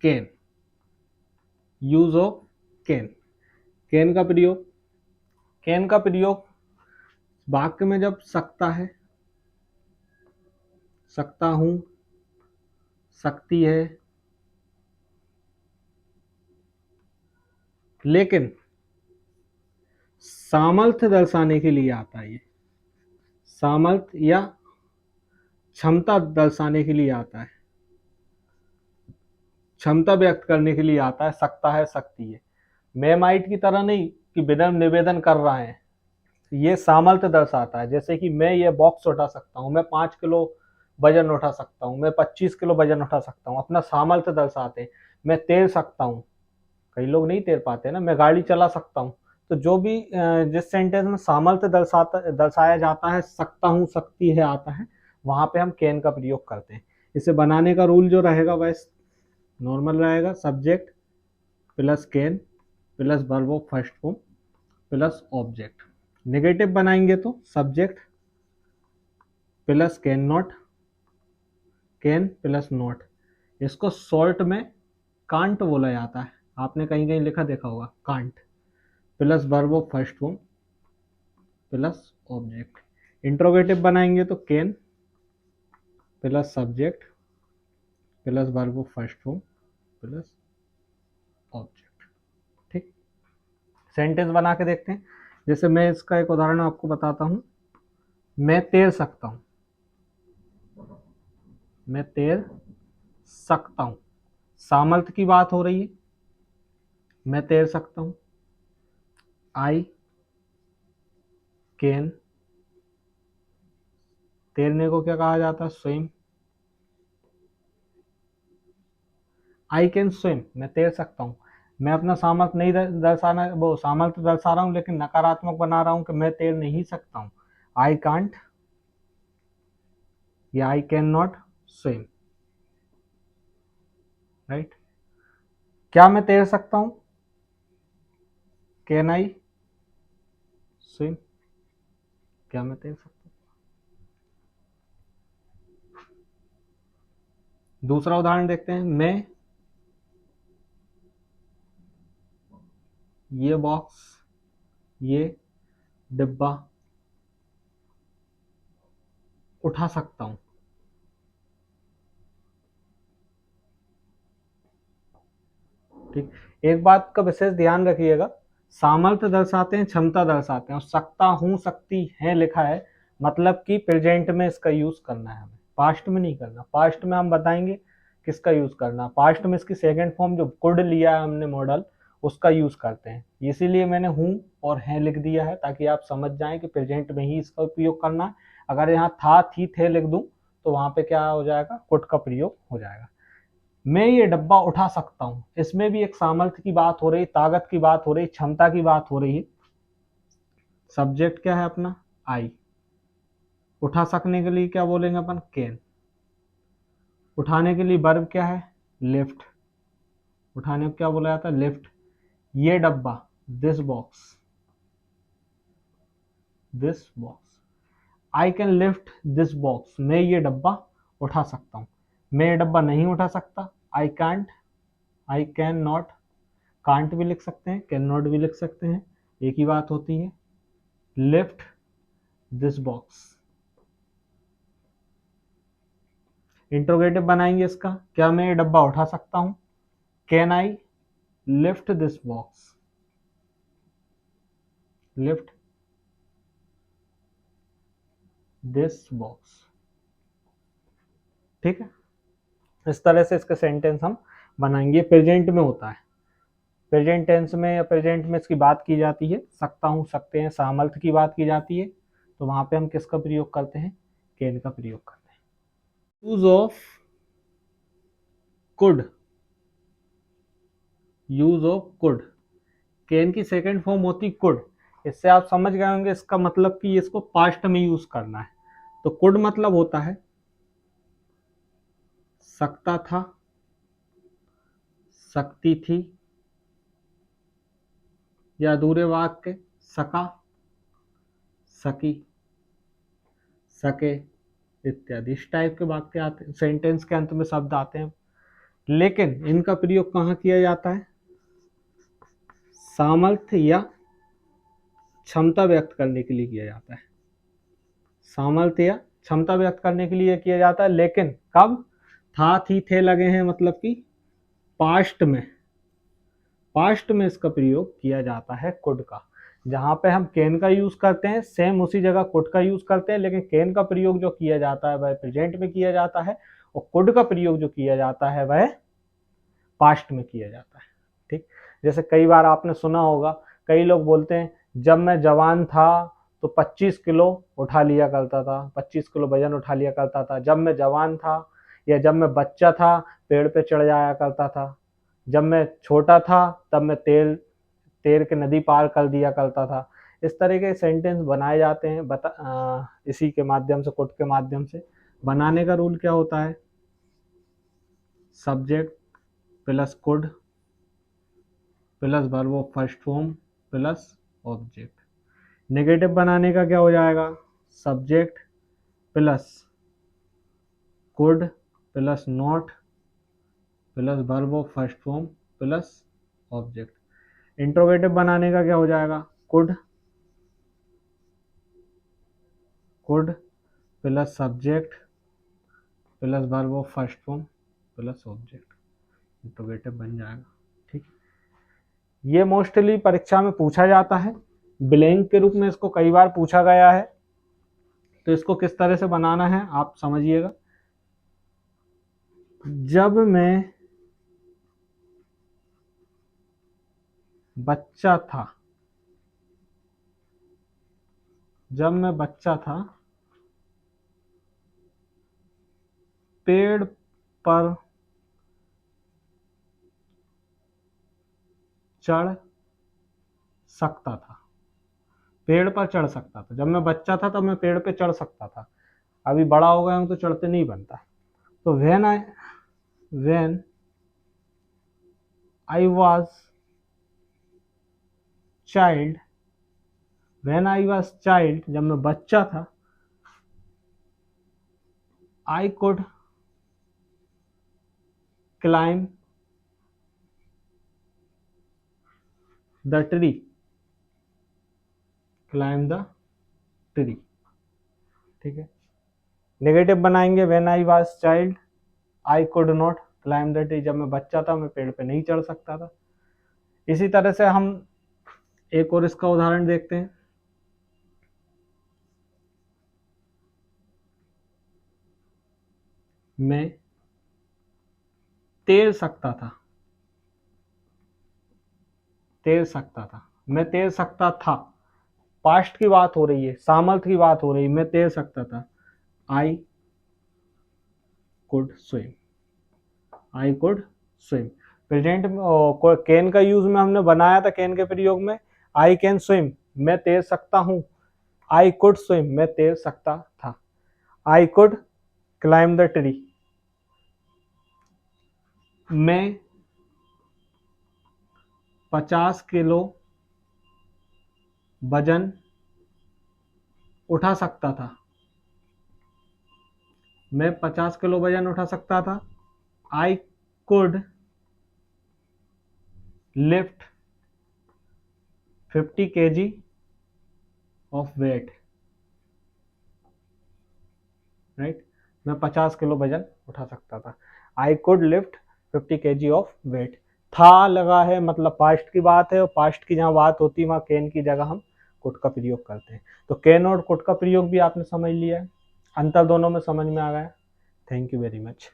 Can, use of can, can का प्रयोग, can का प्रयोग वाक्य में जब सकता है, सकता हूं, सकती है, लेकिन सामर्थ्य दर्शाने के लिए आता है, ये सामर्थ्य या क्षमता दर्शाने के लिए आता है, क्षमता व्यक्त करने के लिए आता है, सकता है, सकती है। मैं माइट की तरह नहीं कि विनम्र निवेदन कर रहा है, ये सामर्थ्य दर्शाता है। जैसे कि मैं ये बॉक्स उठा सकता हूँ, मैं 5 किलो वजन उठा सकता हूँ, मैं 25 किलो वजन उठा सकता हूँ, अपना सामर्थ्य दर्शाते हैं। मैं तैर सकता हूँ, कई लोग नहीं तैर पाते ना, मैं गाड़ी चला सकता हूँ। तो जो भी जिस सेंटेंस में सामर्थ्य दर्शाया जाता है, सकता हूँ, सकती है आता है, वहां पे हम कैन का प्रयोग करते हैं। इसे बनाने का रूल जो रहेगा वह नॉर्मल रहेगा, subject plus can plus verb of first form plus object. Negative बनाएंगे तो subject plus can not, can plus not. इसको शॉर्ट में कांट बोला जाता है, आपने कहीं कहीं लिखा देखा होगा, can't plus verb of first form plus object. Interrogative बनाएंगे तो can plus subject plus verb of first form plus object. ठीक, सेंटेंस बना के देखते हैं। जैसे मैं इसका एक उदाहरण आपको बताता हूं, मैं तैर सकता हूं, मैं तैर सकता हूं, सामर्थ्य की बात हो रही है, मैं तैर सकता हूं। आई कैन, तैरने को क्या कहा जाता है, स्विम। आई कैन स्विम, मैं तैर सकता हूँ। मैं अपना सामर्थ्य नहीं दर्शाना, वो सामर्थ्य दर्शा रहा हूँ लेकिन नकारात्मक बना रहा हूँ कि मैं तैर नहीं सकता हूँ। आई कांट या I can not swim, right. क्या मैं तैर सकता हूँ, कैन आई स्विम, क्या मैं तैर सकता हूँ। दूसरा उदाहरण देखते हैं, मैं ये बॉक्स, ये डिब्बा उठा सकता हूँ। ठीक, एक बात का विशेष ध्यान रखिएगा, सामर्थ्य दर्शाते हैं, क्षमता दर्शाते हैं, और सकता हूं, सकती है लिखा है, मतलब कि प्रेजेंट में इसका यूज करना है हमें, पास्ट में नहीं करना। पास्ट में हम बताएंगे किसका यूज करना, पास्ट में इसकी सेकंड फॉर्म जो कुड लिया है हमने मॉडल, उसका यूज करते हैं। इसीलिए मैंने हूं और है लिख दिया है, ताकि आप समझ जाएं कि प्रेजेंट में ही इसका उपयोग करना है। अगर यहाँ था, थी, थे लिख दूं तो वहां पे क्या हो जाएगा, कुड का प्रयोग हो जाएगा। मैं ये डब्बा उठा सकता हूं, इसमें भी एक सामर्थ्य की बात हो रही, ताकत की बात हो रही, क्षमता की बात हो रही है। सब्जेक्ट क्या है अपना, आई। उठा सकने के लिए क्या बोलेंगे अपन, कैन। उठाने के लिए वर्ब क्या है, लिफ्ट। उठाने को क्या बोला जाता है, लिफ्ट। ये डब्बा, this box, this box. I can lift this box, मैं ये डब्बा उठा सकता हूं। मैं ये डब्बा नहीं उठा सकता, I can't, I can not. Can't भी लिख सकते हैं, कैन नॉट भी लिख सकते हैं, एक ही बात होती है। Lift this box. इंट्रोगेटिव बनाएंगे इसका, क्या मैं ये डब्बा उठा सकता हूं, can I lift this box, lift this box. ठीक है, इस तरह से इसके सेंटेंस हम बनाएंगे। प्रेजेंट में होता है, प्रेजेंट टेंस में या प्रेजेंट में इसकी बात की जाती है, सकता हूं, सकते हैं, सामर्थ्य की बात की जाती है, तो वहां पे हम किसका प्रयोग करते हैं, कैन का प्रयोग करते हैं। Use of could, use of could, can की सेकंड फॉर्म होती कुड। इससे आप समझ गए होंगे इसका मतलब कि इसको पास्ट में यूज करना है। तो कुड मतलब होता है सकता था, सकती थी, या अधूरे वाक्य सका, सकी, सके इत्यादि। इस टाइप के वाक्य आते हैं, सेंटेंस के अंत में शब्द आते हैं। लेकिन इनका प्रयोग कहाँ किया जाता है? सामर्थ्य या क्षमता व्यक्त करने के लिए किया जाता है। सामर्थ्य या क्षमता व्यक्त करने के लिए किया जाता है, लेकिन कब? था, थी, थे लगे हैं, मतलब कि पास्ट में। पास्ट में इसका प्रयोग किया जाता है कुड का। जहां पे हम कैन का यूज करते हैं, सेम उसी जगह कुड का यूज करते हैं, लेकिन कैन का प्रयोग जो किया जाता है वह प्रेजेंट में किया जाता है, और कुड का प्रयोग जो किया जाता है वह पास्ट में किया जाता है। ठीक, जैसे कई बार आपने सुना होगा, कई लोग बोलते हैं जब मैं जवान था तो 25 किलो उठा लिया करता था, 25 किलो वजन उठा लिया करता था। जब मैं जवान था या जब मैं बच्चा था पेड़ पे चढ़ जाया करता था। जब मैं छोटा था तब मैं तैर के नदी पार कर दिया करता था। इस तरह के सेंटेंस बनाए जाते हैं इसी के माध्यम से, कुड के माध्यम से। बनाने का रूल क्या होता है? Subject plus could plus verb of first form plus object. Negative बनाने का क्या हो जाएगा? Subject plus could plus not plus verb of first form plus object. Interrogative बनाने का क्या हो जाएगा? Could plus subject plus verb of first form plus object. Interrogative बन जाएगा। ठीक, ये मोस्टली परीक्षा में पूछा जाता है, ब्लैंक के रूप में इसको कई बार पूछा गया है। तो इसको किस तरह से बनाना है आप समझिएगा। जब मैं बच्चा था, जब मैं बच्चा था पेड़ पर चढ़ सकता था। पेड़ पर चढ़ सकता था। जब मैं बच्चा था तब मैं पेड़ पे चढ़ सकता था। अभी बड़ा हो गया हूं तो चढ़ते नहीं बनता। तो when I was child, when I was child, जब मैं बच्चा था, I could climb the tree, climb the tree. ठीक है, नेगेटिव बनाएंगे। When I was child I could not climb the tree, जब मैं बच्चा था मैं पेड़ पे नहीं चढ़ सकता था। इसी तरह से हम एक और इसका उदाहरण देखते हैं। मैं तैर सकता था, तैर सकता था, मैं तैर सकता था। पास्ट की बात हो रही है, सामर्थ्य की बात हो रही है। मैं तैर सकता था, I could swim, I could swim. Present में कैन का यूज में हमने बनाया था, कैन के प्रयोग में आई कैन स्विम, मैं तैर सकता हूं। आई कुड स्विम, मैं तैर सकता था। I could climb the tree, मैं 50 किलो वजन उठा सकता था, मैं 50 किलो वजन उठा सकता था। I could lift 50 kg of weight, right. मैं 50 किलो वजन उठा सकता था। I could lift 50 kg of weight. था लगा है, मतलब पास्ट की बात है, और पास्ट की जहाँ बात होती है वहाँ कैन की जगह हम कुड का प्रयोग करते हैं। तो कैन और कुड का प्रयोग भी आपने समझ लिया है, अंतर दोनों में समझ में आ गया। Thank you very much.